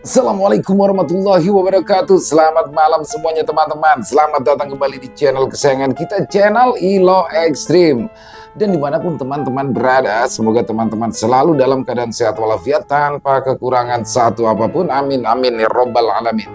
Assalamualaikum warahmatullahi wabarakatuh. Selamat malam semuanya teman-teman. Selamat datang kembali di channel kesayangan kita, channel Ilo Extreme. Dan dimanapun teman-teman berada, semoga teman-teman selalu dalam keadaan sehat walafiat tanpa kekurangan satu apapun. Amin amin ya robbal alamin.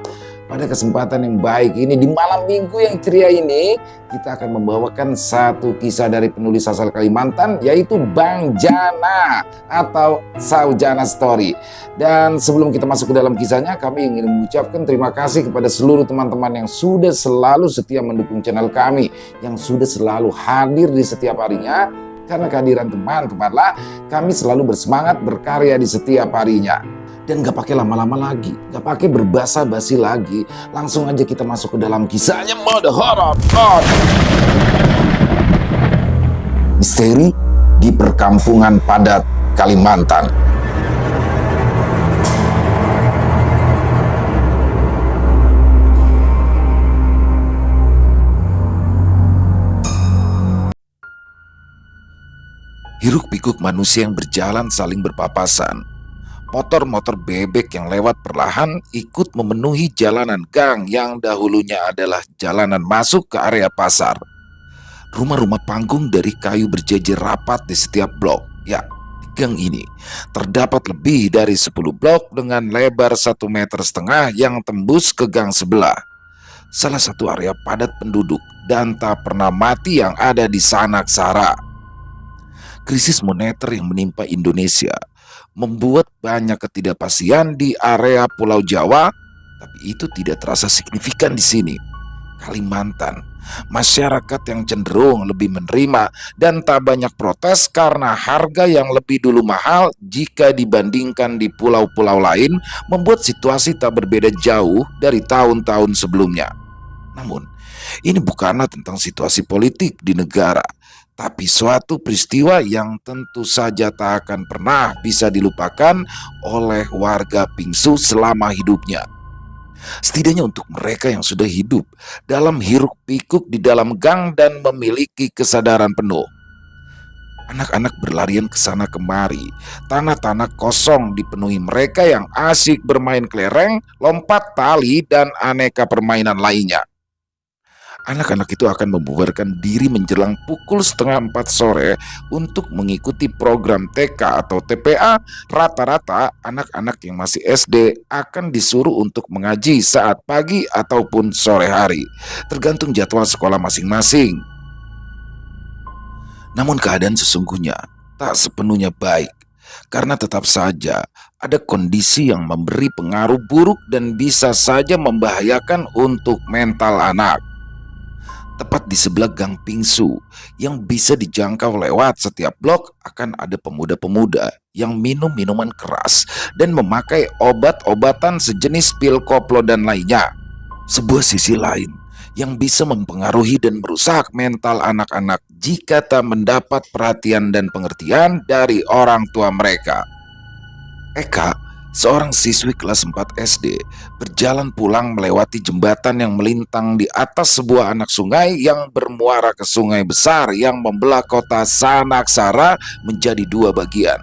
Pada kesempatan yang baik ini, di malam minggu yang ceria ini, kita akan membawakan satu kisah dari penulis asal Kalimantan, yaitu Bang Jana atau Saujana Story. Dan sebelum kita masuk ke dalam kisahnya, kami ingin mengucapkan terima kasih kepada seluruh teman-teman yang sudah selalu setia mendukung channel kami, yang sudah selalu hadir di setiap harinya. Karena kehadiran teman-temanlah kami selalu bersemangat berkarya di setiap harinya. Dan gak pakai lama-lama lagi, gak pakai berbasa-basi lagi, langsung aja kita masuk ke dalam kisahnya mode horor. Misteri di perkampungan padat Kalimantan. Hiruk-pikuk manusia yang berjalan saling berpapasan. Motor-motor bebek yang lewat perlahan ikut memenuhi jalanan gang yang dahulunya adalah jalanan masuk ke area pasar. Rumah-rumah panggung dari kayu berjejer rapat di setiap blok. Ya, di gang ini terdapat lebih dari 10 blok dengan lebar 1,5 meter yang tembus ke gang sebelah. Salah satu area padat penduduk dan tak pernah mati yang ada di Sanaksara. Krisis moneter yang menimpa Indonesia membuat banyak ketidakpastian di area Pulau Jawa, tapi itu tidak terasa signifikan di sini. Kalimantan, masyarakat yang cenderung lebih menerima dan tak banyak protes karena harga yang lebih dulu mahal jika dibandingkan di pulau-pulau lain membuat situasi tak berbeda jauh dari tahun-tahun sebelumnya. Namun, ini bukanlah tentang situasi politik di negara, tapi suatu peristiwa yang tentu saja tak akan pernah bisa dilupakan oleh warga Pingsu selama hidupnya. Setidaknya untuk mereka yang sudah hidup dalam hiruk-pikuk di dalam gang dan memiliki kesadaran penuh. Anak-anak berlarian ke sana kemari, tanah-tanah kosong dipenuhi mereka yang asyik bermain kelereng, lompat tali, dan aneka permainan lainnya. Anak-anak itu akan membubarkan diri menjelang pukul 3:30 sore untuk mengikuti program TK atau TPA. Rata-rata anak-anak yang masih SD akan disuruh untuk mengaji saat pagi ataupun sore hari, tergantung jadwal sekolah masing-masing. Namun keadaan sesungguhnya tak sepenuhnya baik, karena tetap saja ada kondisi yang memberi pengaruh buruk dan bisa saja membahayakan untuk mental anak. Tepat di sebelah gang Pingsu yang bisa dijangkau lewat setiap blok akan ada pemuda-pemuda yang minum minuman keras dan memakai obat-obatan sejenis pil koplo dan lainnya. Sebuah sisi lain yang bisa mempengaruhi dan merusak mental anak-anak jika tak mendapat perhatian dan pengertian dari orang tua mereka. Eka, seorang siswi kelas 4 SD, berjalan pulang melewati jembatan yang melintang di atas sebuah anak sungai yang bermuara ke sungai besar yang membelah kota Sanaksara menjadi dua bagian.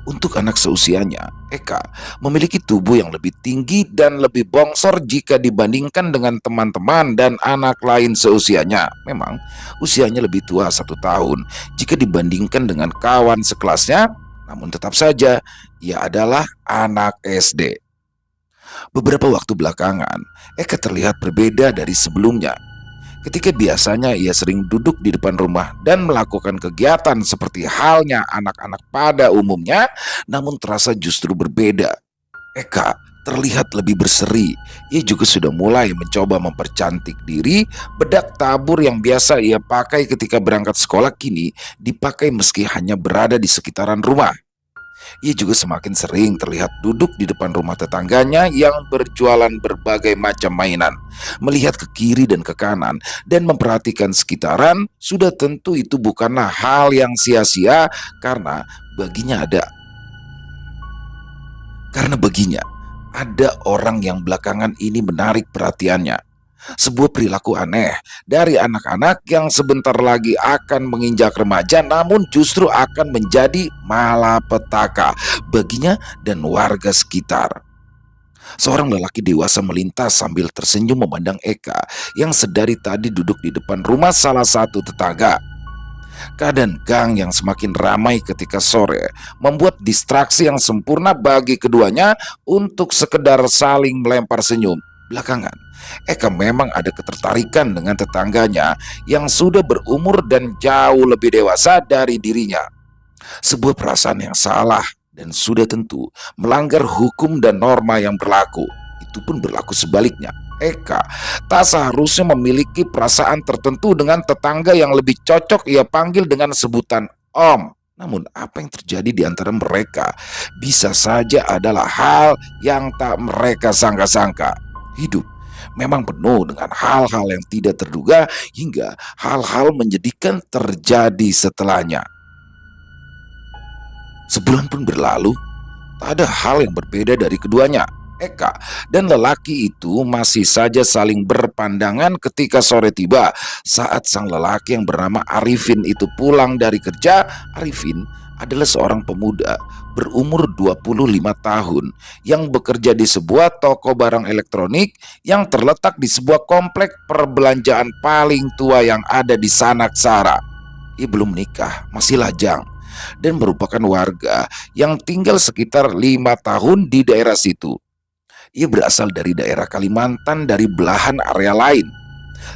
Untuk anak seusianya, Eka memiliki tubuh yang lebih tinggi dan lebih bongsor jika dibandingkan dengan teman-teman dan anak lain seusianya. Memang usianya lebih tua 1 tahun jika dibandingkan dengan kawan sekelasnya, namun tetap saja ia adalah anak SD. Beberapa waktu belakangan, Eka terlihat berbeda dari sebelumnya. Ketika biasanya ia sering duduk di depan rumah dan melakukan kegiatan seperti halnya anak-anak pada umumnya, namun terasa justru berbeda. Eka terlihat lebih berseri. Ia juga sudah mulai mencoba mempercantik diri. Bedak tabur yang biasa ia pakai ketika berangkat sekolah kini dipakai meski hanya berada di sekitaran rumah. Ia juga semakin sering terlihat duduk di depan rumah tetangganya yang berjualan berbagai macam mainan. Melihat ke kiri dan ke kanan dan memperhatikan sekitaran, sudah tentu itu bukanlah hal yang sia-sia karena baginya ada orang yang belakangan ini menarik perhatiannya. Sebuah perilaku aneh dari anak-anak yang sebentar lagi akan menginjak remaja namun justru akan menjadi malapetaka baginya dan warga sekitar. Seorang lelaki dewasa melintas sambil tersenyum memandang Eka yang sedari tadi duduk di depan rumah salah satu tetangga. Keadaan gang yang semakin ramai ketika sore membuat distraksi yang sempurna bagi keduanya untuk sekedar saling melempar senyum. Belakangan, Eka memang ada ketertarikan dengan tetangganya yang sudah berumur dan jauh lebih dewasa dari dirinya. Sebuah perasaan yang salah dan sudah tentu melanggar hukum dan norma yang berlaku. Itu pun berlaku sebaliknya. Eka tak seharusnya memiliki perasaan tertentu dengan tetangga yang lebih cocok ia panggil dengan sebutan Om. Namun apa yang terjadi di antara mereka bisa saja adalah hal yang tak mereka sangka-sangka. Hidup memang penuh dengan hal-hal yang tidak terduga hingga hal-hal menjadikan terjadi setelahnya. Sebulan pun berlalu, tak ada hal yang berbeda dari keduanya. Eka dan lelaki itu masih saja saling berpandangan ketika sore tiba. Saat sang lelaki yang bernama Arifin itu pulang dari kerja, Arifin adalah seorang pemuda berumur 25 tahun yang bekerja di sebuah toko barang elektronik yang terletak di sebuah komplek perbelanjaan paling tua yang ada di Sanaksara. Ia belum menikah, masih lajang, dan merupakan warga yang tinggal sekitar 5 tahun di daerah situ. Ia berasal dari daerah Kalimantan dari belahan area lain.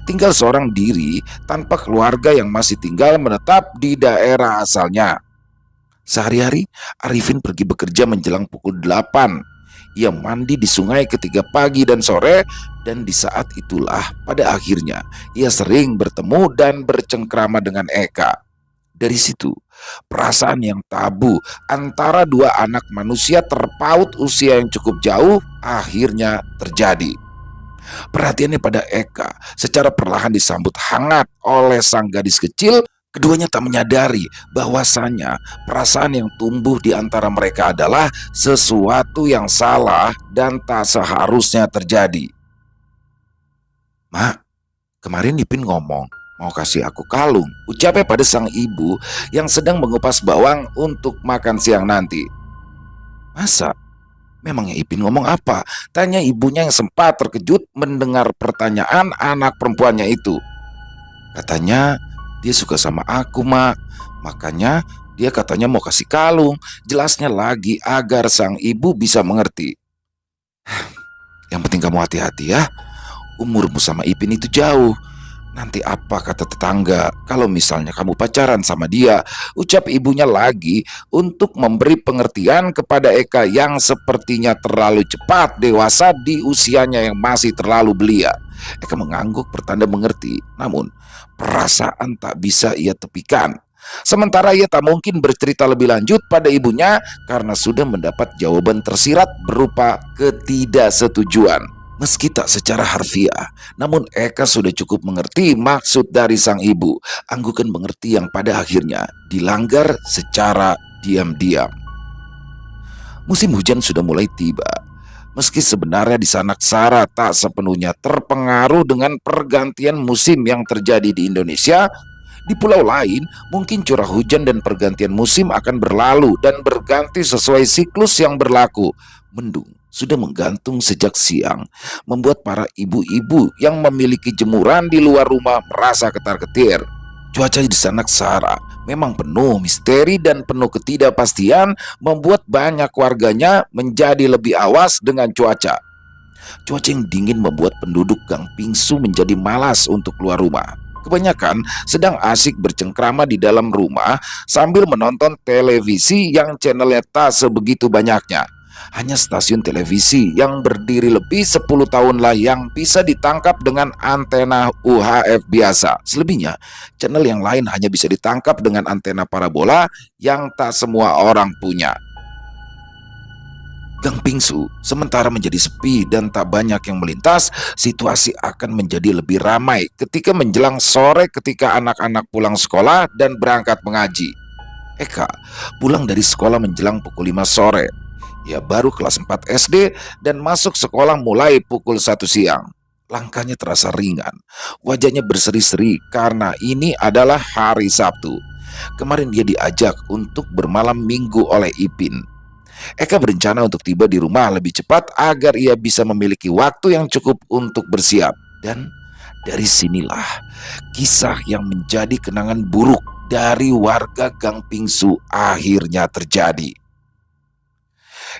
Tinggal seorang diri tanpa keluarga yang masih tinggal menetap di daerah asalnya. Sehari-hari, Arifin pergi bekerja menjelang pukul 8. Ia mandi di sungai ketika pagi dan sore, dan di saat itulah pada akhirnya ia sering bertemu dan bercengkrama dengan Eka. Dari situ, perasaan yang tabu antara dua anak manusia terpaut usia yang cukup jauh akhirnya terjadi. Perhatiannya pada Eka secara perlahan disambut hangat oleh sang gadis kecil. Keduanya tak menyadari bahwasanya perasaan yang tumbuh di antara mereka adalah sesuatu yang salah dan tak seharusnya terjadi. "Mak, kemarin Ipin ngomong mau kasih aku kalung," ucapnya pada sang ibu yang sedang mengupas bawang untuk makan siang nanti. "Masa? Memangnya Ipin ngomong apa?" tanya ibunya yang sempat terkejut mendengar pertanyaan anak perempuannya itu. "Katanya dia suka sama aku, Mak. Makanya dia katanya mau kasih kalung," jelasnya lagi agar sang ibu bisa mengerti. "Yang penting kamu hati-hati ya. Umurmu sama Ipin itu jauh. Nanti apa kata tetangga kalau misalnya kamu pacaran sama dia?" ucap ibunya lagi untuk memberi pengertian kepada Eka yang sepertinya terlalu cepat dewasa di usianya yang masih terlalu belia. Eka mengangguk pertanda mengerti, namun perasaan tak bisa ia tepikan. Sementara ia tak mungkin bercerita lebih lanjut pada ibunya karena sudah mendapat jawaban tersirat berupa ketidaksetujuan. Meski tak secara harfiah, namun Eka sudah cukup mengerti maksud dari sang ibu. Anggukan mengerti yang pada akhirnya dilanggar secara diam-diam. Musim hujan sudah mulai tiba. Meski sebenarnya di Sanaksara tak sepenuhnya terpengaruh dengan pergantian musim yang terjadi di Indonesia, di pulau lain mungkin curah hujan dan pergantian musim akan berlalu dan berganti sesuai siklus yang berlaku. Mendung sudah menggantung sejak siang, membuat para ibu-ibu yang memiliki jemuran di luar rumah merasa ketar-ketir. Cuaca di Sanaksara memang penuh misteri dan penuh ketidakpastian, membuat banyak warganya menjadi lebih awas dengan cuaca. Cuaca yang dingin membuat penduduk Gang Pingsu menjadi malas untuk keluar rumah. Kebanyakan sedang asik bercengkrama di dalam rumah sambil menonton televisi yang channelnya tak sebegitu banyaknya. Hanya stasiun televisi yang berdiri lebih 10 tahunlah yang bisa ditangkap dengan antena UHF biasa. Selebihnya, channel yang lain hanya bisa ditangkap dengan antena parabola yang tak semua orang punya. Gang Pingsu sementara menjadi sepi dan tak banyak yang melintas. Situasi akan menjadi lebih ramai ketika menjelang sore ketika anak-anak pulang sekolah dan berangkat mengaji. Eka pulang dari sekolah menjelang pukul 5 sore. Ia baru kelas 4 SD dan masuk sekolah mulai pukul 1 siang. Langkahnya terasa ringan, wajahnya berseri-seri karena ini adalah hari Sabtu. Kemarin dia diajak untuk bermalam minggu oleh Ipin. Eka berencana untuk tiba di rumah lebih cepat agar ia bisa memiliki waktu yang cukup untuk bersiap. Dan dari sinilah kisah yang menjadi kenangan buruk dari warga Gang Pingsu akhirnya terjadi.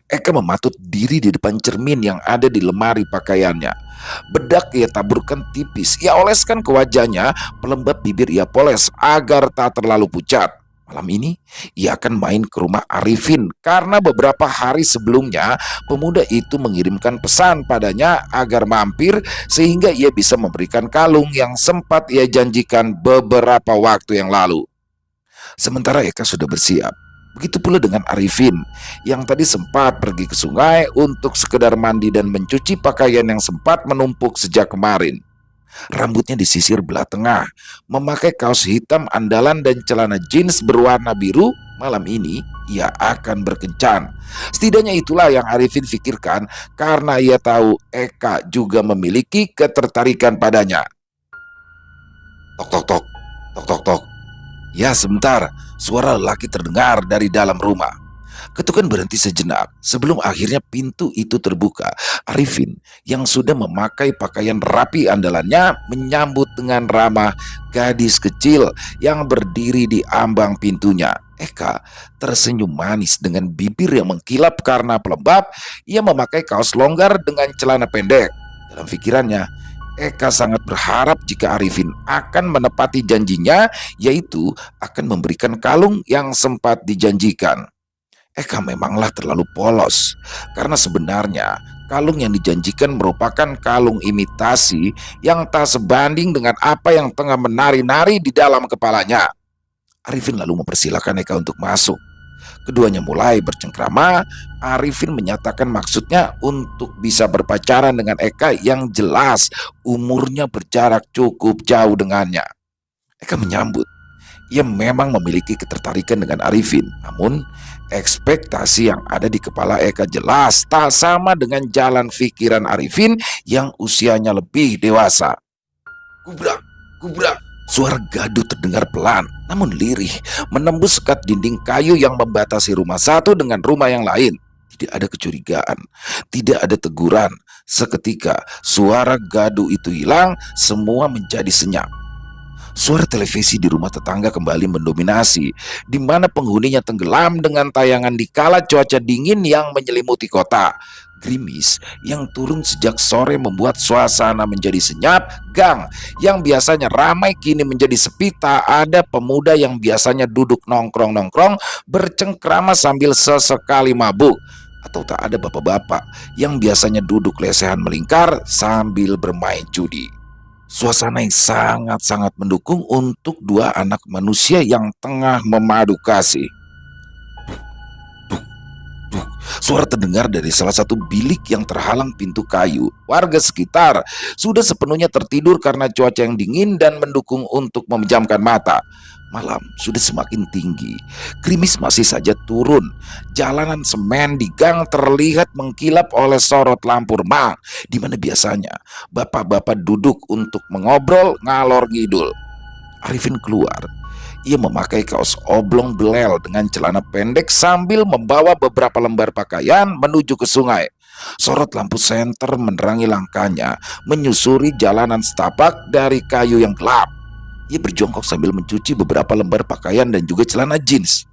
Eka mematut diri di depan cermin yang ada di lemari pakaiannya. Bedak ia taburkan tipis, ia oleskan ke wajahnya, pelembab bibir ia poles agar tak terlalu pucat. Malam ini, ia akan main ke rumah Arifin karena beberapa hari sebelumnya pemuda itu mengirimkan pesan padanya agar mampir sehingga ia bisa memberikan kalung yang sempat ia janjikan beberapa waktu yang lalu. Sementara Eka sudah bersiap. Begitu pula dengan Arifin yang tadi sempat pergi ke sungai untuk sekedar mandi dan mencuci pakaian yang sempat menumpuk sejak kemarin. Rambutnya disisir belah tengah, memakai kaos hitam andalan dan celana jeans berwarna biru. Malam ini ia akan berkencan. Setidaknya itulah yang Arifin pikirkan karena ia tahu Eka juga memiliki ketertarikan padanya. Tok tok tok, tok tok tok. Ya sebentar, suara lelaki terdengar dari dalam rumah. Ketukan berhenti sejenak sebelum akhirnya pintu itu terbuka. Arifin yang sudah memakai pakaian rapi andalannya menyambut dengan ramah gadis kecil yang berdiri di ambang pintunya. Eka tersenyum manis dengan bibir yang mengkilap karena pelembab. Ia memakai kaos longgar dengan celana pendek. Dalam pikirannya, Eka sangat berharap jika Arifin akan menepati janjinya, yaitu akan memberikan kalung yang sempat dijanjikan. Eka memanglah terlalu polos, karena sebenarnya kalung yang dijanjikan merupakan kalung imitasi yang tak sebanding dengan apa yang tengah menari-nari di dalam kepalanya. Arifin lalu mempersilahkan Eka untuk masuk. Keduanya mulai bercengkrama. Arifin menyatakan maksudnya untuk bisa berpacaran dengan Eka yang jelas umurnya berjarak cukup jauh dengannya. Eka menyambut. Ia memang memiliki ketertarikan dengan Arifin, namun ekspektasi yang ada di kepala Eka jelas tak sama dengan jalan pikiran Arifin yang usianya lebih dewasa. Gubrak, gubrak. Suara gaduh terdengar pelan, namun lirih, menembus sekat dinding kayu yang membatasi rumah satu dengan rumah yang lain. Tidak ada kecurigaan, tidak ada teguran. Seketika suara gaduh itu hilang, semua menjadi senyap. Suara televisi di rumah tetangga kembali mendominasi, di mana penghuninya tenggelam dengan tayangan di kala cuaca dingin yang menyelimuti kota. Gerimis yang turun sejak sore membuat suasana menjadi senyap. Gang yang biasanya ramai kini menjadi sepi. Tak ada pemuda yang biasanya duduk nongkrong-nongkrong bercengkrama sambil sesekali mabuk. Atau tak ada bapak-bapak yang biasanya duduk lesehan melingkar sambil bermain judi. Suasana yang sangat-sangat mendukung untuk dua anak manusia yang tengah memadu kasih. Suara terdengar dari salah satu bilik yang terhalang pintu kayu. Warga sekitar sudah sepenuhnya tertidur karena cuaca yang dingin dan mendukung untuk memejamkan mata. Malam sudah semakin tinggi. Gerimis masih saja turun. Jalanan semen di gang terlihat mengkilap oleh sorot lampu remang, di mana biasanya bapak-bapak duduk untuk mengobrol ngalor ngidul. Arifin keluar. Ia memakai kaos oblong belel dengan celana pendek sambil membawa beberapa lembar pakaian menuju ke sungai. Sorot lampu senter menerangi langkahnya, menyusuri jalanan setapak dari kayu yang gelap. Ia berjongkok sambil mencuci beberapa lembar pakaian dan juga celana jeans.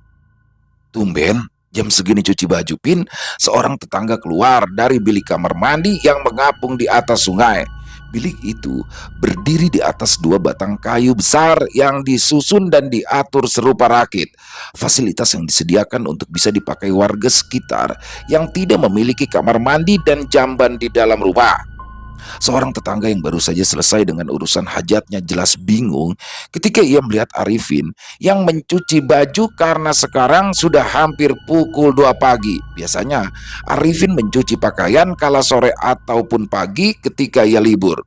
Tumben, jam segini cuci baju, Pin. Seorang tetangga keluar dari bilik kamar mandi yang mengapung di atas sungai. Bilik itu berdiri di atas dua batang kayu besar yang disusun dan diatur serupa rakit. Fasilitas yang disediakan untuk bisa dipakai warga sekitar yang tidak memiliki kamar mandi dan jamban di dalam rumah. Seorang tetangga yang baru saja selesai dengan urusan hajatnya jelas bingung ketika ia melihat Arifin yang mencuci baju karena sekarang sudah hampir pukul 2 pagi. Biasanya Arifin mencuci pakaian kala sore ataupun pagi ketika ia libur.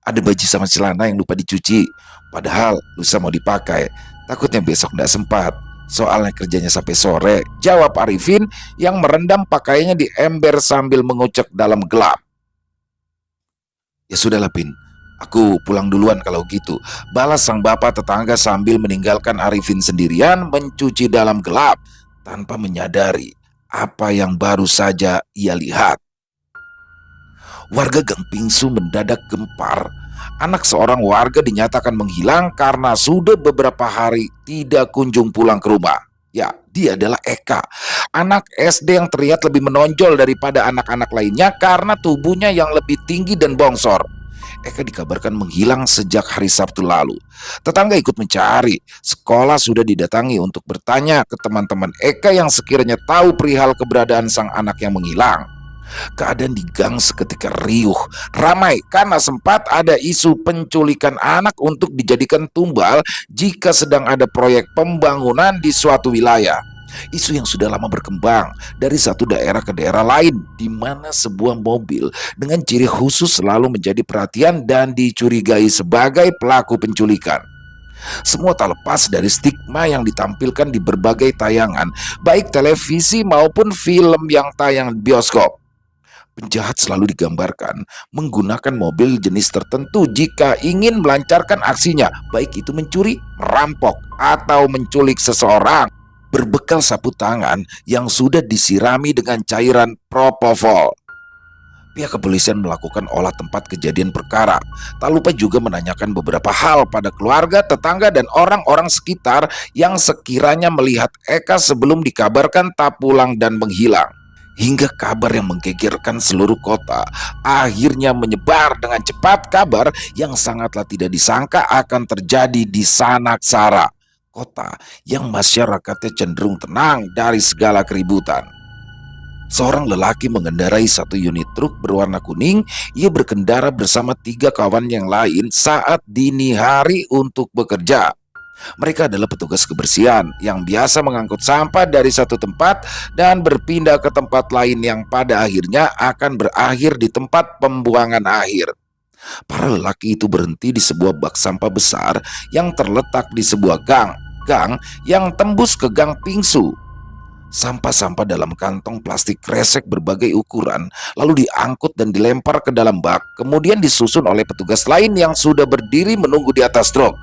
Ada baju sama celana yang lupa dicuci, padahal lusa mau dipakai. Takutnya besok tidak sempat. Soalnya kerjanya sampai sore, jawab Arifin yang merendam pakaiannya di ember sambil mengucek dalam gelap. Ya sudahlah, Pin. Aku pulang duluan kalau gitu. Balas sang bapak tetangga sambil meninggalkan Arifin sendirian mencuci dalam gelap tanpa menyadari apa yang baru saja ia lihat. Warga Gang Pingsu mendadak gempar. Anak seorang warga dinyatakan menghilang karena sudah beberapa hari tidak kunjung pulang ke rumah. Ya, dia adalah Eka, anak SD yang terlihat lebih menonjol daripada anak-anak lainnya karena tubuhnya yang lebih tinggi dan bongsor. Eka dikabarkan menghilang sejak hari Sabtu lalu. Tetangga ikut mencari. Sekolah sudah didatangi untuk bertanya ke teman-teman Eka yang sekiranya tahu perihal keberadaan sang anak yang menghilang. Keadaan di gang seketika riuh, ramai karena sempat ada isu penculikan anak untuk dijadikan tumbal jika sedang ada proyek pembangunan di suatu wilayah. Isu yang sudah lama berkembang dari satu daerah ke daerah lain, di mana sebuah mobil dengan ciri khusus selalu menjadi perhatian dan dicurigai sebagai pelaku penculikan. Semua tak lepas dari stigma yang ditampilkan di berbagai tayangan, baik televisi maupun film yang tayang di bioskop. Penjahat selalu digambarkan menggunakan mobil jenis tertentu jika ingin melancarkan aksinya, baik itu mencuri, merampok, atau menculik seseorang. Berbekal sapu tangan yang sudah disirami dengan cairan propofol, pihak kepolisian melakukan olah tempat kejadian perkara. Tak lupa juga menanyakan beberapa hal pada keluarga, tetangga, dan orang-orang sekitar yang sekiranya melihat Eka sebelum dikabarkan tak pulang dan menghilang. Hingga kabar yang menggegerkan seluruh kota akhirnya menyebar dengan cepat. Kabar yang sangatlah tidak disangka akan terjadi di Sanaksara, kota yang masyarakatnya cenderung tenang dari segala keributan. Seorang lelaki mengendarai satu unit truk berwarna kuning. Ia berkendara bersama 3 kawan yang lain saat dini hari untuk bekerja. Mereka adalah petugas kebersihan yang biasa mengangkut sampah dari satu tempat dan berpindah ke tempat lain yang pada akhirnya akan berakhir di tempat pembuangan akhir. Para lelaki itu berhenti di sebuah bak sampah besar yang terletak di sebuah gang yang tembus ke Gang Pingsu. Sampah-sampah dalam kantong plastik kresek berbagai ukuran lalu diangkut dan dilempar ke dalam bak, kemudian disusun oleh petugas lain yang sudah berdiri menunggu di atas truk.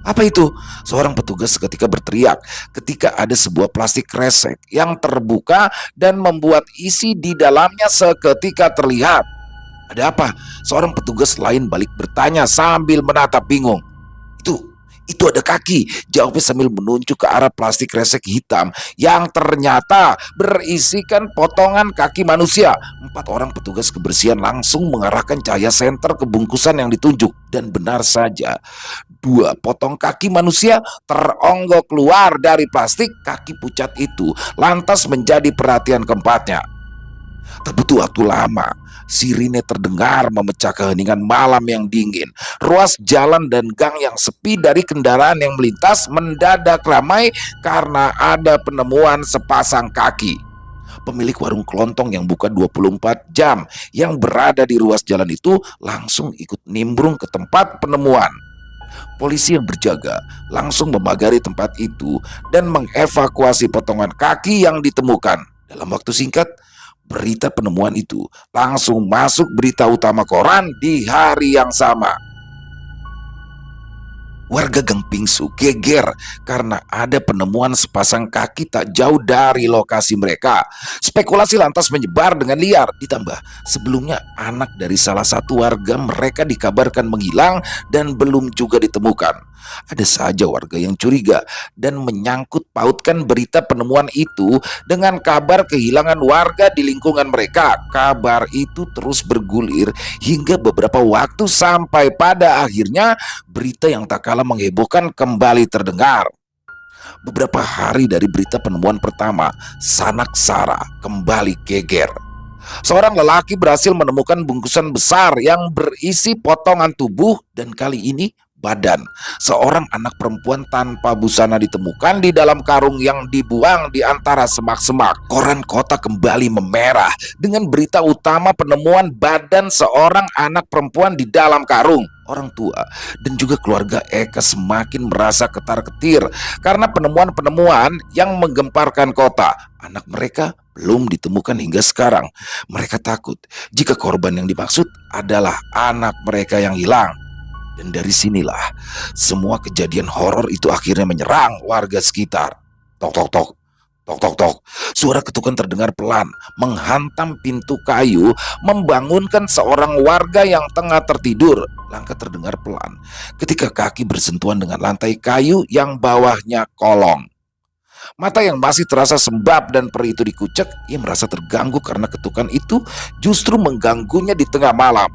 Apa itu? Seorang petugas seketika berteriak ketika ada sebuah plastik kresek yang terbuka dan membuat isi di dalamnya seketika terlihat. Ada apa? Seorang petugas lain balik bertanya sambil menatap bingung. Itu ada kaki, jawabnya sambil menunjuk ke arah plastik kresek hitam yang ternyata berisikan potongan kaki manusia. 4 orang petugas kebersihan langsung mengarahkan cahaya senter ke bungkusan yang ditunjuk. Dan benar saja, 2 potong kaki manusia teronggok keluar dari plastik kaki pucat itu, lantas menjadi perhatian keempatnya. Tak butuh waktu lama, sirine terdengar memecah keheningan malam yang dingin. Ruas jalan dan gang yang sepi dari kendaraan yang melintas mendadak ramai karena ada penemuan sepasang kaki. Pemilik warung kelontong yang buka 24 jam yang berada di ruas jalan itu langsung ikut nimbrung ke tempat penemuan. Polisi yang berjaga langsung memagari tempat itu dan mengevakuasi potongan kaki yang ditemukan. Dalam waktu singkat, berita penemuan itu langsung masuk berita utama koran di hari yang sama. Warga Gang Pingsu geger karena ada penemuan sepasang kaki tak jauh dari lokasi mereka. Spekulasi lantas menyebar dengan liar. Ditambah sebelumnya anak dari salah satu warga mereka dikabarkan menghilang dan belum juga ditemukan. Ada saja warga yang curiga dan menyangkut pautkan berita penemuan itu dengan kabar kehilangan warga di lingkungan mereka. Kabar itu terus bergulir hingga beberapa waktu sampai pada akhirnya berita yang tak kalah menghebohkan kembali terdengar. Beberapa hari dari berita penemuan pertama, Sanaksara kembali geger. Seorang lelaki berhasil menemukan bungkusan besar yang berisi potongan tubuh dan kali ini badan seorang anak perempuan tanpa busana ditemukan di dalam karung yang dibuang di antara semak-semak. Koran kota kembali memerah dengan berita utama penemuan badan seorang anak perempuan di dalam karung. Orang tua dan juga keluarga Eka semakin merasa ketar-ketir karena penemuan-penemuan yang menggemparkan kota. Anak mereka belum ditemukan hingga sekarang. Mereka takut jika korban yang dimaksud adalah anak mereka yang hilang. Dan dari sinilah semua kejadian horor itu akhirnya menyerang warga sekitar. Tok tok tok, tok tok tok. Suara ketukan terdengar pelan, menghantam pintu kayu, membangunkan seorang warga yang tengah tertidur. Langkah terdengar pelan ketika kaki bersentuhan dengan lantai kayu yang bawahnya kolong. Mata yang masih terasa sembab dan perih itu dikucek. Ia merasa terganggu karena ketukan itu justru mengganggunya di tengah malam.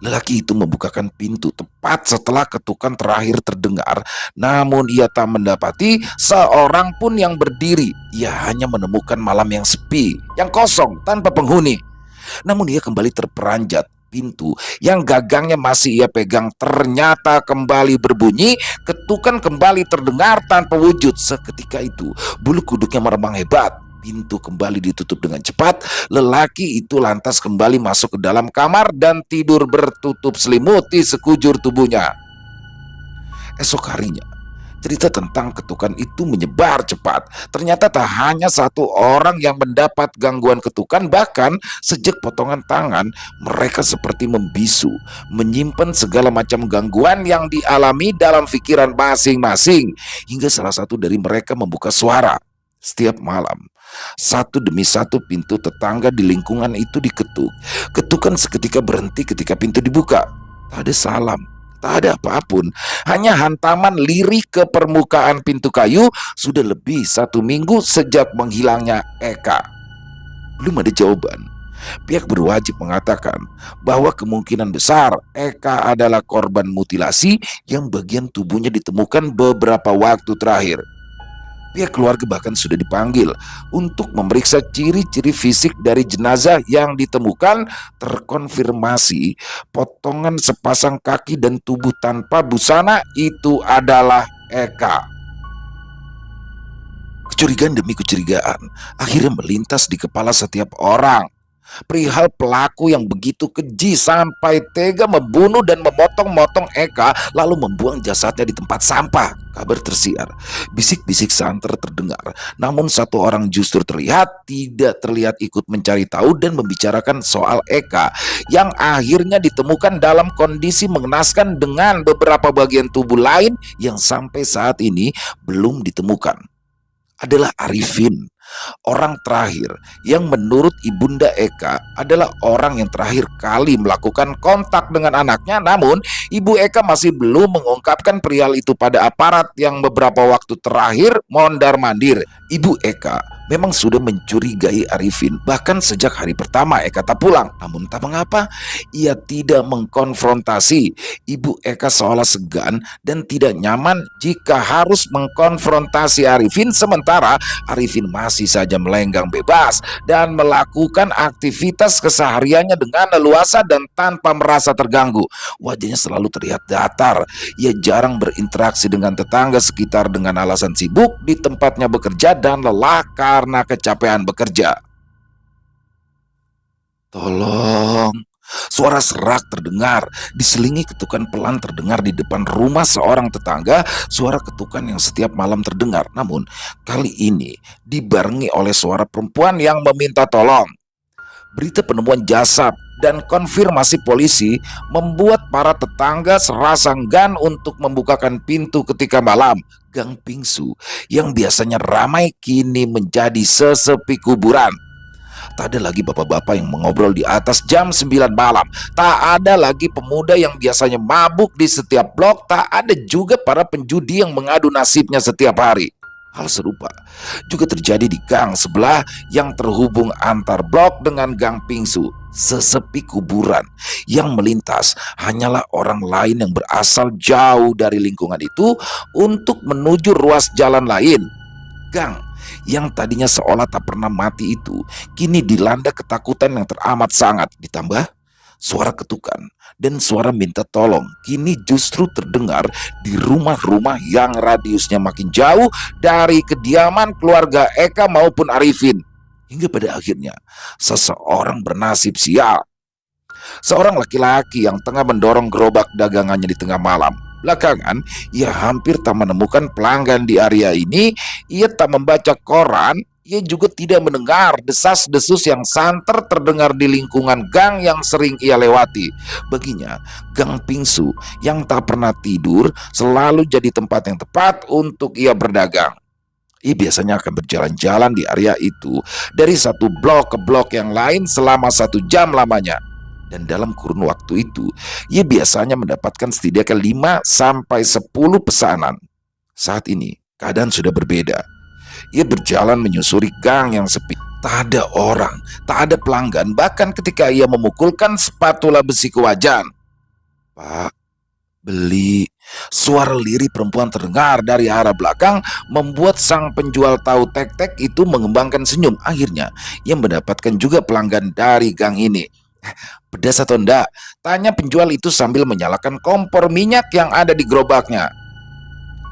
Lelaki itu membukakan pintu tepat setelah ketukan terakhir terdengar, namun ia tak mendapati seorang pun yang berdiri. Ia hanya menemukan malam yang sepi, yang kosong, tanpa penghuni. Namun ia kembali terperanjat. Pintu yang gagangnya masih ia pegang ternyata kembali berbunyi. Ketukan kembali terdengar tanpa wujud. Seketika itu bulu kuduknya meremang hebat. Pintu kembali ditutup dengan cepat. Lelaki itu lantas kembali masuk ke dalam kamar dan tidur bertutup selimuti sekujur tubuhnya. Esok harinya, cerita tentang ketukan itu menyebar cepat. Ternyata tak hanya satu orang yang mendapat gangguan ketukan, bahkan sejak potongan tangan, mereka seperti membisu, menyimpan segala macam gangguan yang dialami dalam pikiran masing-masing. Hingga salah satu dari mereka membuka suara. Setiap malam, satu demi satu pintu tetangga di lingkungan itu diketuk. Ketukan seketika berhenti ketika pintu dibuka. Tak ada salam, tak ada apapun, hanya hantaman lirik ke permukaan pintu kayu. Sudah lebih 1 minggu sejak menghilangnya Eka. Belum ada jawaban. Pihak berwajib mengatakan bahwa kemungkinan besar Eka adalah korban mutilasi yang bagian tubuhnya ditemukan beberapa waktu terakhir. Pihak keluarga bahkan sudah dipanggil untuk memeriksa ciri-ciri fisik dari jenazah yang ditemukan. Terkonfirmasi potongan sepasang kaki dan tubuh tanpa busana itu adalah Eka. Kecurigaan demi kecurigaan akhirnya melintas di kepala setiap orang. Perihal pelaku yang begitu keji sampai tega membunuh dan memotong-motong Eka lalu membuang jasadnya di tempat sampah. Kabar tersiar, bisik-bisik santer terdengar. Namun satu orang justru tidak terlihat ikut mencari tahu dan membicarakan soal Eka yang akhirnya ditemukan dalam kondisi mengenaskan dengan beberapa bagian tubuh lain yang sampai saat ini belum ditemukan. Adalah Arifin, orang terakhir yang menurut ibunda Eka adalah orang yang terakhir kali melakukan kontak dengan anaknya. Namun ibu Eka masih belum mengungkapkan perihal itu pada aparat yang beberapa waktu terakhir mondar-mandir. Ibu Eka memang sudah mencurigai Arifin bahkan sejak hari pertama Eka tak pulang. Namun tak mengapa ia tidak mengkonfrontasi. Ibu Eka seolah segan dan tidak nyaman jika harus mengkonfrontasi Arifin, sementara Arifin masih saja melenggang bebas dan melakukan aktivitas kesehariannya dengan leluasa dan tanpa merasa terganggu. Wajahnya selalu terlihat datar. Ia jarang berinteraksi dengan tetangga sekitar dengan alasan sibuk di tempatnya bekerja dan lelah karena kecapean bekerja. Tolong. Suara serak terdengar, diselingi ketukan pelan terdengar di depan rumah seorang tetangga. Suara ketukan yang setiap malam terdengar, namun kali ini dibarengi oleh suara perempuan yang meminta tolong. Berita penemuan jasad dan konfirmasi polisi membuat para tetangga serasa enggan untuk membukakan pintu ketika malam. Gang Pingsu yang biasanya ramai kini menjadi sesepi kuburan. Tak ada lagi bapak-bapak yang mengobrol di atas jam 9 malam. Tak ada lagi pemuda yang biasanya mabuk di setiap blok. Tak ada juga para penjudi yang mengadu nasibnya setiap hari. Hal serupa juga terjadi di gang sebelah yang terhubung antar blok dengan Gang Pingsu. Sesepi kuburan yang melintas hanyalah orang lain yang berasal jauh dari lingkungan itu untuk menuju ruas jalan lain. Gang yang tadinya seolah tak pernah mati itu kini dilanda ketakutan yang teramat sangat. Ditambah suara ketukan dan suara minta tolong kini justru terdengar di rumah-rumah yang radiusnya makin jauh dari kediaman keluarga Eka maupun Arifin. Hingga pada akhirnya seseorang bernasib sial. Seorang laki-laki yang tengah mendorong gerobak dagangannya di tengah malam. Belakangan, ia hampir tak menemukan pelanggan di area ini. Ia tak membaca koran Ia juga tidak mendengar desas-desus yang santer terdengar di lingkungan gang yang sering ia lewati. Baginya, Gang Pingsu yang tak pernah tidur selalu jadi tempat yang tepat untuk ia berdagang. Ia biasanya akan berjalan-jalan di area itu dari satu blok ke blok yang lain selama 1 jam lamanya. Dan dalam kurun waktu itu, ia biasanya mendapatkan setidaknya 5 sampai 10 pesanan. Saat ini, keadaan sudah berbeda. Ia berjalan menyusuri gang yang sepi. Tak ada orang, tak ada pelanggan, bahkan ketika ia memukulkan spatula besi ke wajan. Pak, beli. Suara lirih perempuan terdengar dari arah belakang membuat sang penjual tahu tek-tek itu mengembangkan senyum. Akhirnya, ia mendapatkan juga pelanggan dari gang ini. Pedas atau enggak? Tanya penjual itu sambil menyalakan kompor minyak yang ada di gerobaknya.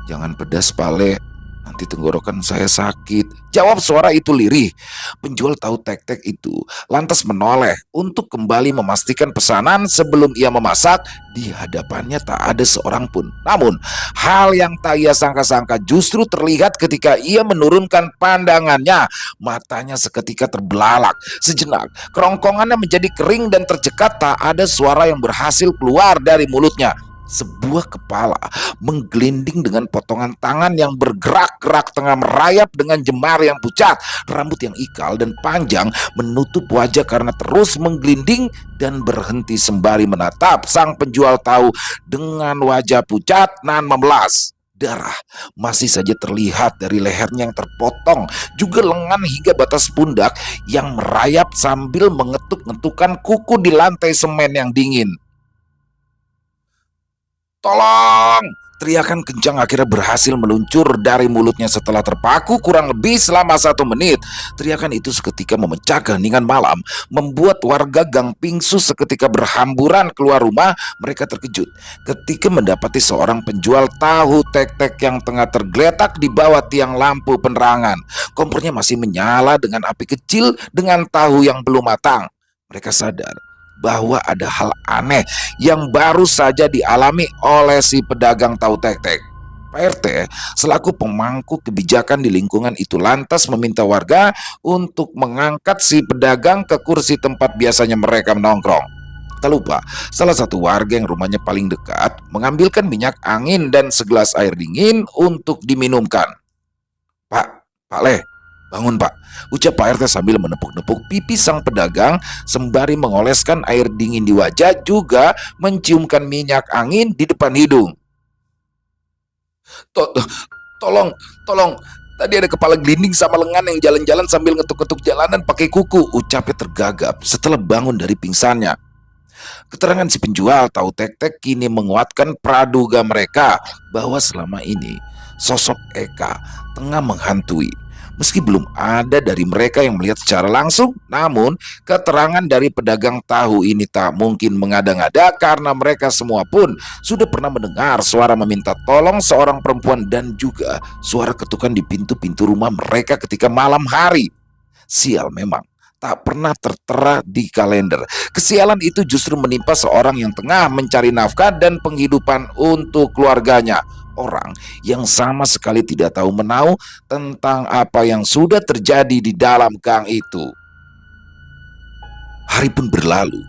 Jangan pedas, Pak Le. Nanti tenggorokan saya sakit, jawab suara itu lirih. Penjual tahu tek-tek itu lantas menoleh untuk kembali memastikan pesanan sebelum ia memasak. Di hadapannya tak ada seorang pun. Namun, hal yang tak ia sangka-sangka justru terlihat ketika ia menurunkan pandangannya. Matanya seketika terbelalak. Sejenak, kerongkongannya menjadi kering dan tercekat. Tak ada suara yang berhasil keluar dari mulutnya. Sebuah kepala menggelinding dengan potongan tangan yang bergerak-gerak tengah merayap dengan jemari yang pucat. Rambut yang ikal dan panjang menutup wajah karena terus menggelinding dan berhenti sembari menatap sang penjual tahu dengan wajah pucat nan memelas. Darah masih saja terlihat dari lehernya yang terpotong, juga lengan hingga batas pundak yang merayap sambil mengetuk-ngetukkan kuku di lantai semen yang dingin. Tolong! Teriakan kencang akhirnya berhasil meluncur dari mulutnya setelah terpaku kurang lebih selama 1 menit. Teriakan itu seketika memecah keheningan malam, membuat warga Gang Pingsu seketika berhamburan keluar rumah. Mereka terkejut ketika mendapati seorang penjual tahu tek-tek yang tengah tergeletak di bawah tiang lampu penerangan. Kompornya masih menyala dengan api kecil dengan tahu yang belum matang. Mereka sadar bahwa ada hal aneh yang baru saja dialami oleh si pedagang tahu tek-tek. Pak RT selaku pemangku kebijakan di lingkungan itu lantas meminta warga untuk mengangkat si pedagang ke kursi tempat biasanya mereka menongkrong. Tak lupa, salah satu warga yang rumahnya paling dekat mengambilkan minyak angin dan segelas air dingin untuk diminumkan. Pak Le, bangun Pak, ucap Pak RT sambil menepuk-nepuk pipi sang pedagang sembari mengoleskan air dingin di wajah juga menciumkan minyak angin di depan hidung. Tolong, tolong, tadi ada kepala gelinding sama lengan yang jalan-jalan sambil ngetuk-ngetuk jalanan pakai kuku, ucapnya tergagap setelah bangun dari pingsannya. Keterangan si penjual tahu tek-tek kini menguatkan praduga mereka bahwa selama ini sosok Eka tengah menghantui. Meski belum ada dari mereka yang melihat secara langsung, namun keterangan dari pedagang tahu ini tak mungkin mengada-ngada karena mereka semua pun sudah pernah mendengar suara meminta tolong seorang perempuan dan juga suara ketukan di pintu-pintu rumah mereka ketika malam hari. Sial memang, tak pernah tertera di kalender. Kesialan itu justru menimpa seorang yang tengah mencari nafkah dan penghidupan untuk keluarganya. Orang yang sama sekali tidak tahu menahu tentang apa yang sudah terjadi di dalam gang itu. Hari pun berlalu.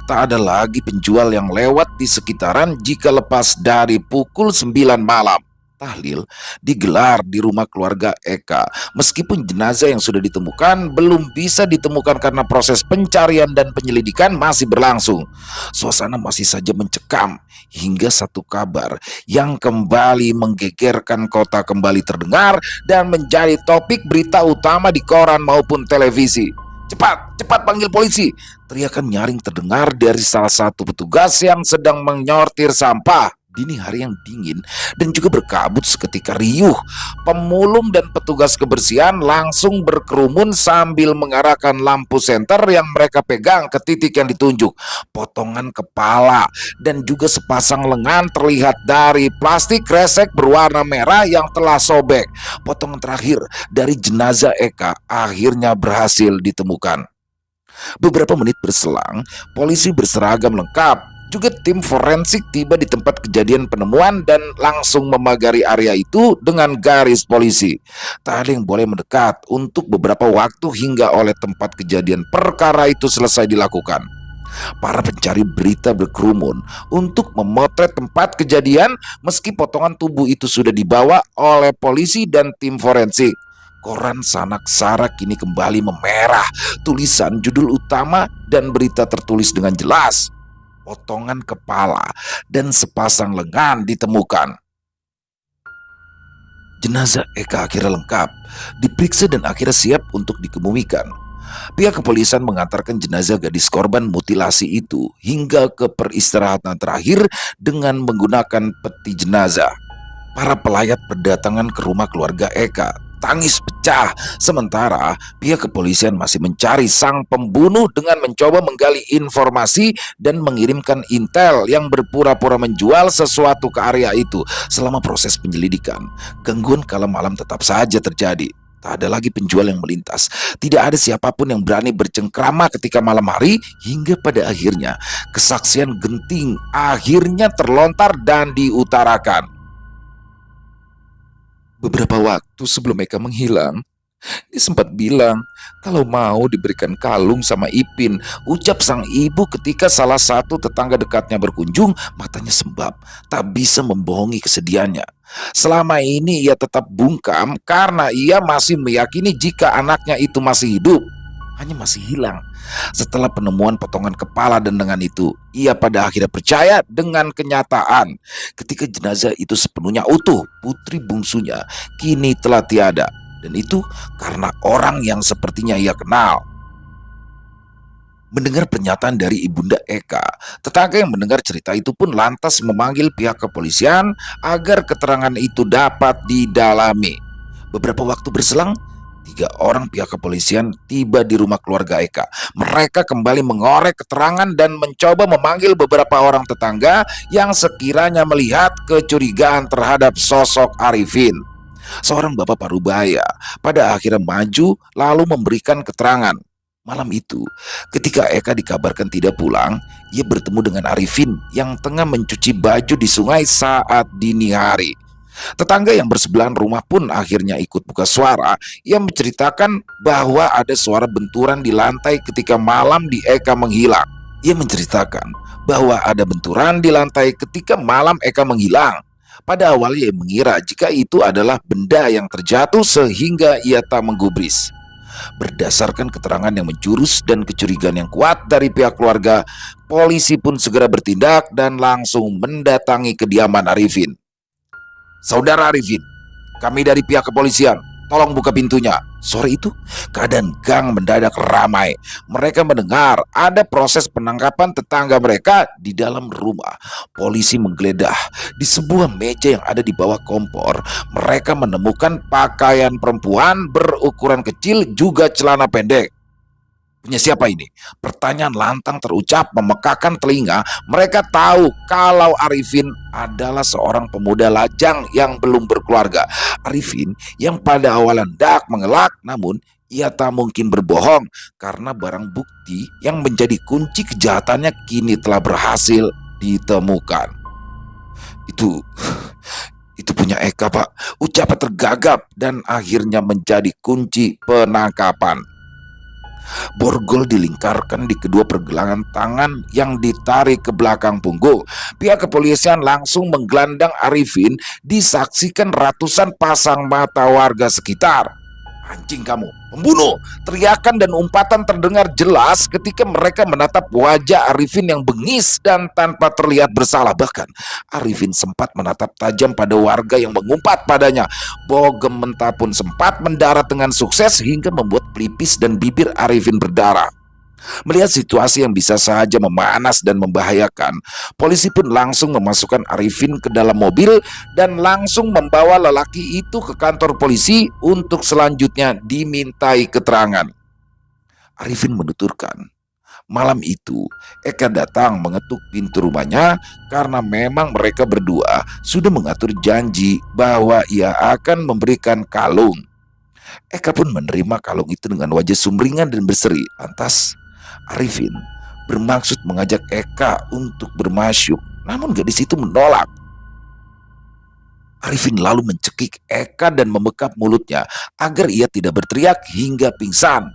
Tak ada lagi penjual yang lewat di sekitaran jika lepas dari pukul 9 malam. Tahlil digelar di rumah keluarga Eka. Meskipun jenazah yang sudah ditemukan belum bisa ditemukan karena proses pencarian dan penyelidikan masih berlangsung. Suasana masih saja mencekam hingga satu kabar yang kembali menggegerkan kota kembali terdengar dan menjadi topik berita utama di koran maupun televisi. Cepat, cepat panggil polisi! Teriakan nyaring terdengar dari salah satu petugas yang sedang menyortir sampah. Dini hari yang dingin dan juga berkabut seketika riuh. Pemulung dan petugas kebersihan langsung berkerumun sambil mengarahkan lampu senter yang mereka pegang ke titik yang ditunjuk. Potongan kepala dan juga sepasang lengan terlihat dari plastik kresek berwarna merah yang telah sobek. Potongan terakhir dari jenazah Eka akhirnya berhasil ditemukan. Beberapa menit berselang, polisi berseragam lengkap Juga tim forensik tiba di tempat kejadian penemuan dan langsung memagari area itu dengan garis polisi. Tak ada yang boleh mendekat untuk beberapa waktu hingga oleh tempat kejadian perkara itu selesai dilakukan. Para pencari berita berkerumun untuk memotret tempat kejadian meski potongan tubuh itu sudah dibawa oleh polisi dan tim forensik. Koran Sanak Sara kini kembali memerah tulisan judul utama dan berita tertulis dengan jelas. Potongan kepala dan sepasang lengan ditemukan. Jenazah Eka akhirnya lengkap, diperiksa dan akhirnya siap untuk dikebumikan. Pihak kepolisian mengantarkan jenazah gadis korban mutilasi itu hingga ke peristirahatan terakhir dengan menggunakan peti jenazah. Para pelayat berdatangan ke rumah keluarga Eka. Tangis pecah, sementara pihak kepolisian masih mencari sang pembunuh dengan mencoba menggali informasi dan mengirimkan intel yang berpura-pura menjual sesuatu ke area itu. Selama proses penyelidikan, gangguan kala malam tetap saja terjadi. Tak ada lagi penjual yang melintas. Tidak ada siapapun yang berani bercengkrama ketika malam hari, hingga pada akhirnya kesaksian genting akhirnya terlontar dan diutarakan. Beberapa waktu sebelum Eka menghilang, dia sempat bilang kalau mau diberikan kalung sama Ipin. Ucap sang ibu ketika salah satu tetangga dekatnya berkunjung. Matanya sembab, tak bisa membohongi kesedihannya. Selama ini ia tetap bungkam karena ia masih meyakini jika anaknya itu masih hidup, hanya masih hilang. Setelah penemuan potongan kepala dan lengan itu, ia pada akhirnya percaya dengan kenyataan. Ketika jenazah itu sepenuhnya utuh, putri bungsunya kini telah tiada. Dan itu karena orang yang sepertinya ia kenal. Mendengar pernyataan dari ibunda Eka, tetangga yang mendengar cerita itu pun lantas memanggil pihak kepolisian agar keterangan itu dapat didalami. Beberapa waktu berselang, 3 orang pihak kepolisian tiba di rumah keluarga Eka. Mereka kembali mengorek keterangan dan mencoba memanggil beberapa orang tetangga yang sekiranya melihat kecurigaan terhadap sosok Arifin. Seorang bapak parubaya pada akhirnya maju lalu memberikan keterangan. Malam itu, ketika Eka dikabarkan tidak pulang, ia bertemu dengan Arifin yang tengah mencuci baju di sungai saat dini hari. Tetangga yang bersebelahan rumah pun akhirnya ikut buka suara. Ia menceritakan bahwa ada suara benturan di lantai ketika malam di Eka menghilang. Ia menceritakan bahwa ada benturan di lantai ketika malam Eka menghilang. Pada awalnya ia mengira jika itu adalah benda yang terjatuh sehingga ia tak menggubris. Berdasarkan keterangan yang menjurus dan kecurigaan yang kuat dari pihak keluarga, polisi pun segera bertindak dan langsung mendatangi kediaman Arifin. "Saudara Arifin, kami dari pihak kepolisian, tolong buka pintunya." Sore itu, keadaan gang mendadak ramai. Mereka mendengar ada proses penangkapan tetangga mereka di dalam rumah. Polisi menggeledah di sebuah meja yang ada di bawah kompor. Mereka menemukan pakaian perempuan berukuran kecil juga celana pendek. "Punya siapa ini?" Pertanyaan lantang terucap memekakan telinga. Mereka tahu kalau Arifin adalah seorang pemuda lajang yang belum berkeluarga. Arifin yang pada awalnya hendak mengelak, namun ia tak mungkin berbohong karena barang bukti yang menjadi kunci kejahatannya kini telah berhasil ditemukan. Itu punya Eka, Pak. Ucapan tergagap dan akhirnya menjadi kunci penangkapan. Borgol dilingkarkan di kedua pergelangan tangan yang ditarik ke belakang punggung. Pihak kepolisian langsung menggelandang Arifin, disaksikan ratusan pasang mata warga sekitar. "Anjing kamu, pembunuh!" Teriakan dan umpatan terdengar jelas ketika mereka menatap wajah Arifin yang bengis dan tanpa terlihat bersalah. Bahkan Arifin sempat menatap tajam pada warga yang mengumpat padanya. Bogem mentah pun sempat mendarat dengan sukses hingga membuat pelipis dan bibir Arifin berdarah. Melihat situasi yang bisa saja memanas dan membahayakan, polisi pun langsung memasukkan Arifin ke dalam mobil dan langsung membawa lelaki itu ke kantor polisi untuk selanjutnya dimintai keterangan. Arifin menuturkan, malam itu Eka datang mengetuk pintu rumahnya karena memang mereka berdua sudah mengatur janji bahwa ia akan memberikan kalung. Eka pun menerima kalung itu dengan wajah sumringah dan berseri. Lantas Arifin bermaksud mengajak Eka untuk bermasyuk, namun gadis itu menolak. Arifin lalu mencekik Eka dan membekap mulutnya agar ia tidak berteriak hingga pingsan.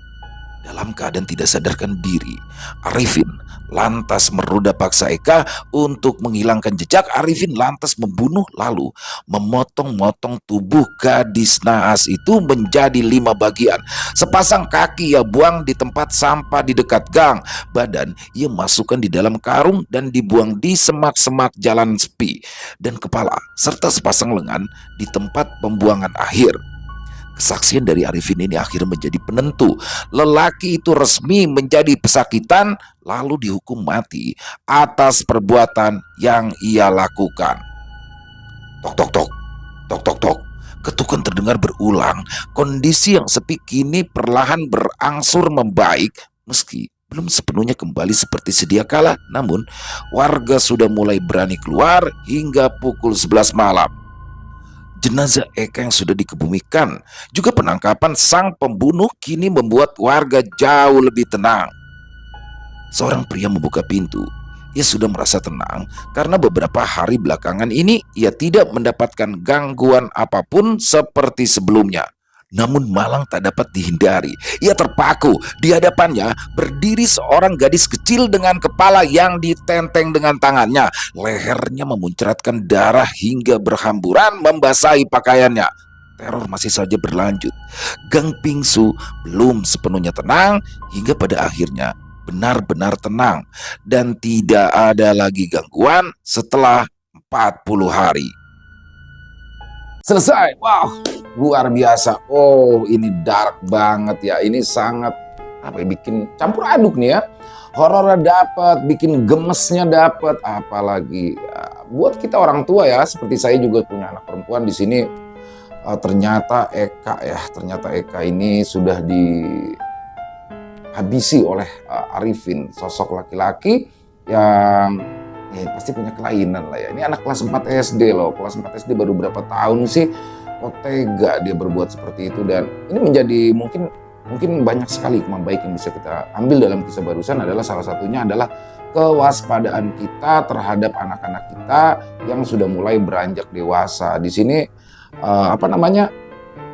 Dalam keadaan tidak sadarkan diri, Arifin lantas meroda paksa Eka untuk menghilangkan jejak. Arifin lantas membunuh lalu memotong-motong tubuh gadis naas itu menjadi 5 bagian. Sepasang kaki ia buang di tempat sampah di dekat gang. Badan ia masukkan di dalam karung dan dibuang di semak-semak jalan sepi. Dan kepala serta sepasang lengan di tempat pembuangan akhir. Kesaksian dari Arifin ini akhirnya menjadi penentu. Lelaki itu resmi menjadi pesakitan lalu dihukum mati atas perbuatan yang ia lakukan. Tok tok tok, tok tok tok. Ketukan terdengar berulang. Kondisi yang sepi kini perlahan berangsur membaik meski belum sepenuhnya kembali seperti sedia kala. Namun warga sudah mulai berani keluar hingga pukul 11 malam. Jenazah Eka yang sudah dikebumikan, juga penangkapan sang pembunuh kini membuat warga jauh lebih tenang. Seorang pria membuka pintu. Ia sudah merasa tenang karena beberapa hari belakangan ini ia tidak mendapatkan gangguan apapun seperti sebelumnya. Namun malang tak dapat dihindari. Ia terpaku. Di hadapannya berdiri seorang gadis kecil dengan kepala yang ditenteng dengan tangannya. Lehernya memuncratkan darah hingga berhamburan membasahi pakaiannya. Teror masih saja berlanjut. Gang Pingsu belum sepenuhnya tenang hingga pada akhirnya benar-benar tenang. Dan tidak ada lagi gangguan setelah 40 hari. Selesai. Wow, luar biasa. Oh, ini dark banget ya. Ini sangat bikin campur aduk nih ya. Horornya dapat, bikin gemesnya dapat, apalagi ya, buat kita orang tua ya. Seperti saya juga punya anak perempuan di sini. Ternyata Eka ini sudah dihabisi oleh Arifin, sosok laki-laki yang pasti punya kelainan lah ya. Ini anak kelas 4 SD loh. Kelas 4 SD baru berapa tahun sih kok tega dia berbuat seperti itu. Dan ini menjadi mungkin banyak sekali hikmah baik yang bisa kita ambil dalam kisah barusan. Adalah salah satunya adalah kewaspadaan kita terhadap anak-anak kita yang sudah mulai beranjak dewasa. Di sini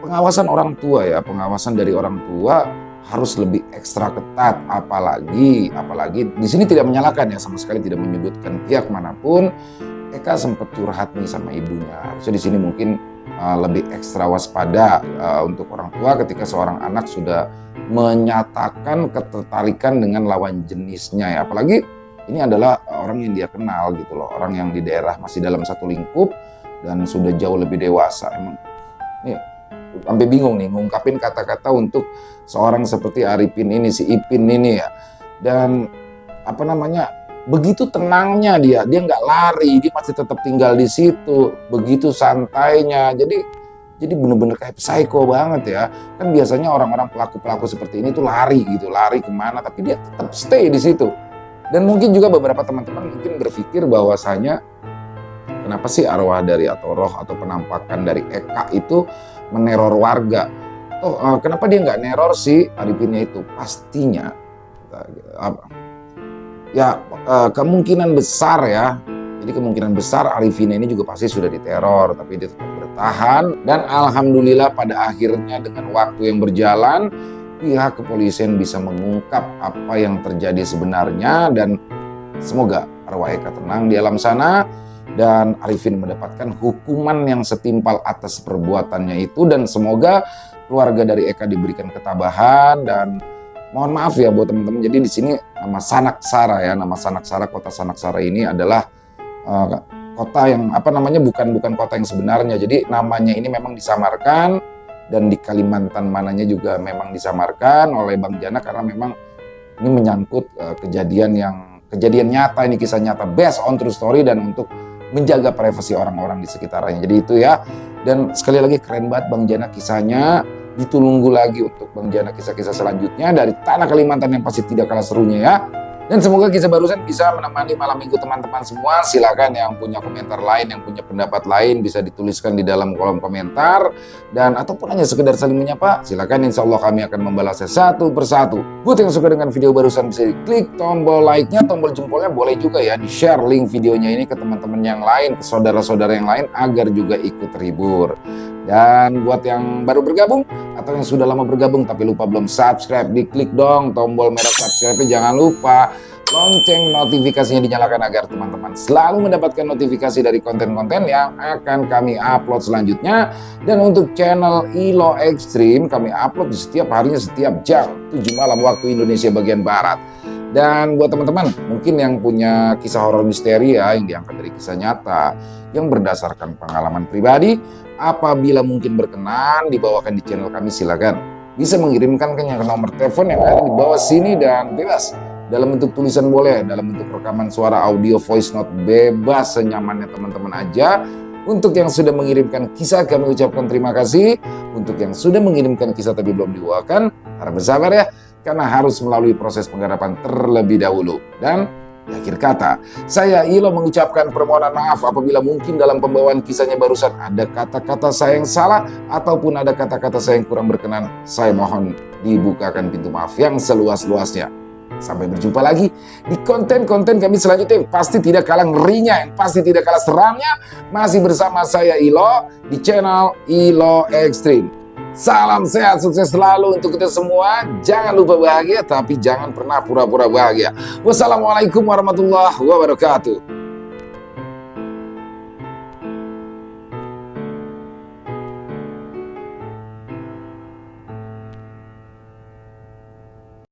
pengawasan orang tua ya, pengawasan dari orang tua harus lebih ekstra ketat, apalagi di sini tidak menyalahkan ya, sama sekali tidak menyudutkan pihak manapun. Eka sempat curhat nih sama ibunya. Harusnya di sini mungkin lebih ekstra waspada untuk orang tua ketika seorang anak sudah menyatakan ketertarikan dengan lawan jenisnya ya. Apalagi ini adalah orang yang dia kenal gitu loh, orang yang di daerah masih dalam satu lingkup dan sudah jauh lebih dewasa. Emang nih sampai bingung nih ngungkapin kata-kata untuk seorang seperti Arifin ini, si Ipin ini ya. Dan begitu tenangnya dia nggak lari, dia masih tetap tinggal di situ, begitu santainya. Jadi bener-bener kayak psycho banget ya. Kan biasanya orang-orang pelaku-pelaku seperti ini tuh lari kemana, tapi dia tetap stay di situ. Dan mungkin juga beberapa teman-teman mungkin berpikir bahwasanya kenapa sih arwah dari atau roh atau penampakan dari Eka itu meneror warga? Kenapa dia nggak neror sih Arifinnya itu? Pastinya kemungkinan besar ya. Jadi kemungkinan besar Arifin ini juga pasti sudah diteror, tapi dia tetap bertahan. Dan alhamdulillah pada akhirnya dengan waktu yang berjalan, pihak kepolisian bisa mengungkap apa yang terjadi sebenarnya. Dan semoga arwah Eka tenang di alam sana dan Arifin mendapatkan hukuman yang setimpal atas perbuatannya itu. Dan semoga keluarga dari Eka diberikan ketabahan. Dan mohon maaf ya buat teman-teman, jadi di sini nama Sanaksara ya, nama Sanaksara, kota Sanaksara ini adalah kota yang bukan kota yang sebenarnya. Jadi namanya ini memang disamarkan, dan di Kalimantan mananya juga memang disamarkan oleh Bang Jana karena memang ini menyangkut kejadian nyata, ini kisah nyata based on true story, dan untuk menjaga privasi orang-orang di sekitarnya. Jadi itu ya. Dan sekali lagi keren banget Bang Jana kisahnya. Ditunggu lagi untuk Bang Jana kisah-kisah selanjutnya dari tanah Kalimantan yang pasti tidak kalah serunya ya. Dan semoga kisah barusan bisa menemani malam minggu teman-teman semua. Silakan yang punya komentar lain, yang punya pendapat lain bisa dituliskan di dalam kolom komentar. Dan ataupun hanya sekedar saling menyapa, silakan, insya Allah kami akan membalasnya satu persatu. Buat yang suka dengan video barusan bisa klik tombol like-nya, tombol jempolnya, boleh juga ya di-share link videonya ini ke teman-teman yang lain, ke saudara-saudara yang lain agar juga ikut terhibur. Dan buat yang baru bergabung atau yang sudah lama bergabung tapi lupa belum subscribe, diklik dong tombol merah subscribe-nya, jangan lupa lonceng notifikasinya dinyalakan agar teman-teman selalu mendapatkan notifikasi dari konten-konten yang akan kami upload selanjutnya. Dan untuk channel Ilo Extreme kami upload di setiap harinya, setiap jam 7 malam waktu Indonesia bagian Barat. Dan buat teman-teman mungkin yang punya kisah horor misteri ya, yang diangkat dari kisah nyata, yang berdasarkan pengalaman pribadi, apabila mungkin berkenan dibawakan di channel kami, silakan bisa mengirimkan ke nomor telepon yang ada di bawah sini, dan bebas dalam bentuk tulisan boleh, dalam bentuk rekaman suara audio voice note, bebas senyamannya teman-teman aja. Untuk yang sudah mengirimkan kisah kami ucapkan terima kasih. Untuk yang sudah mengirimkan kisah tapi belum dibawakan, harap bersabar ya, karena harus melalui proses penggarapan terlebih dahulu. Dan di akhir kata, saya Ilo mengucapkan permohonan maaf apabila mungkin dalam pembawaan kisahnya barusan ada kata-kata saya yang salah ataupun ada kata-kata saya yang kurang berkenan. Saya mohon dibukakan pintu maaf yang seluas-luasnya. Sampai berjumpa lagi di konten-konten kami selanjutnya yang pasti tidak kalah ngerinya, yang pasti tidak kalah seramnya. Masih bersama saya Ilo di channel Ilo Extreme. Salam sehat, sukses selalu untuk kita semua. Jangan lupa bahagia, tapi jangan pernah pura-pura bahagia. Wassalamualaikum warahmatullahi wabarakatuh.